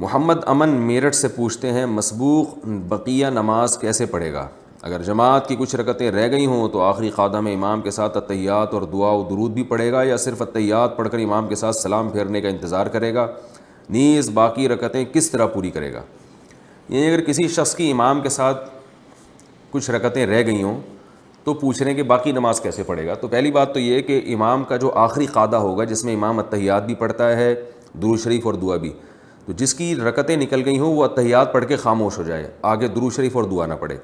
محمد امن میرٹھ سے پوچھتے ہیں مسبوق بقیہ نماز کیسے پڑھے گا؟ اگر جماعت کی کچھ رکعتیں رہ گئی ہوں تو آخری قعدہ میں امام کے ساتھ اتحیات اور دعا و درود بھی پڑھے گا یا صرف اتحیات پڑھ کر امام کے ساتھ سلام پھیرنے کا انتظار کرے گا؟ نیز باقی رکعتیں کس طرح پوری کرے گا؟ یعنی اگر کسی شخص کی امام کے ساتھ کچھ رکعتیں رہ گئی ہوں تو پوچھ رہے ہیں کہ باقی نماز کیسے پڑھے گا؟ تو پہلی بات تو یہ کہ امام کا جو آخری قعدہ ہوگا جس میں امام اتحیات بھی پڑھتا ہے، درود شریف اور دعا بھی، تو جس کی رکعتیں نکل گئی ہوں وہ اتحیات پڑھ کے خاموش ہو جائے، آگے درود شریف اور دعا نہ پڑھے۔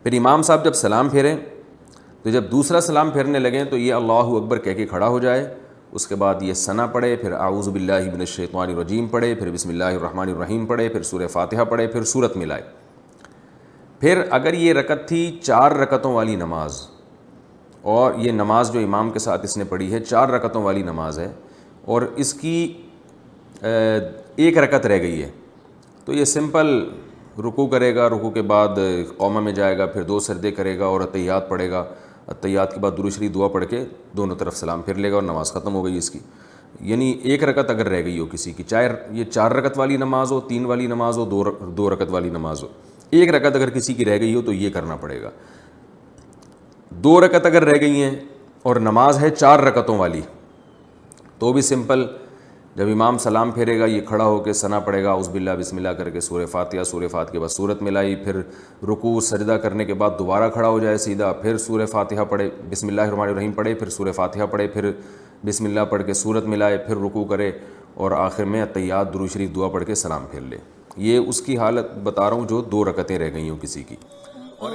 پھر امام صاحب جب سلام پھیریں تو جب دوسرا سلام پھیرنے لگیں تو یہ اللہ اکبر کہہ کے کھڑا ہو جائے، اس کے بعد یہ ثنا پڑھے، پھر اعوذ باللہ من الشیطان الرجیم پڑھے، پھر بسم اللہ الرحمن الرحیم پڑھے، پھر سورہ فاتحہ پڑھے، پھر سورت ملائے۔ پھر اگر یہ رکعت تھی 4 رکعتوں والی نماز، اور یہ نماز جو امام کے ساتھ اس نے پڑھی ہے 4 رکعتوں والی نماز ہے، اور اس کی 1 رکعت رہ گئی ہے، تو یہ سمپل رکوع کرے گا، رکوع کے بعد قومہ میں جائے گا، پھر 2 سجدے کرے گا اور اتحیات پڑھے گا، اتحیات کے بعد درود شریف دعا پڑھ کے دونوں طرف سلام پھیر لے گا اور نماز ختم ہو گئی اس کی۔ یعنی 1 رکعت اگر رہ گئی ہو کسی کی، چاہے یہ 4 رکعت والی نماز ہو، 3 والی نماز ہو، 2 رکعت والی نماز ہو، 1 رکعت اگر کسی کی رہ گئی ہو تو یہ کرنا پڑے گا۔ 2 رکعت اگر رہ گئی ہیں اور نماز ہے 4 رکعتوں والی تو بھی سمپل، جب امام سلام پھیرے گا یہ کھڑا ہو کے ثنا پڑھے گا، اعوذ باللہ بسم اللہ کر کے سورہ فاتحہ، سورہ فاتحہ کے بعد سورت ملائی، پھر رکوع سجدہ کرنے کے بعد دوبارہ کھڑا ہو جائے سیدھا، پھر سورہ فاتحہ پڑھے، بسم اللہ الرحمن الرحیم پڑھے، پھر سورہ فاتحہ پڑھے، پھر بسم اللہ پڑھ کے سورت ملائے، پھر رکوع کرے اور آخر میں اتحیات درود شریف دعا پڑھ کے سلام پھیر لے۔ یہ اس کی حالت بتا رہا ہوں جو 2 رکعتیں رہ گئی ہوں کسی کی۔ اور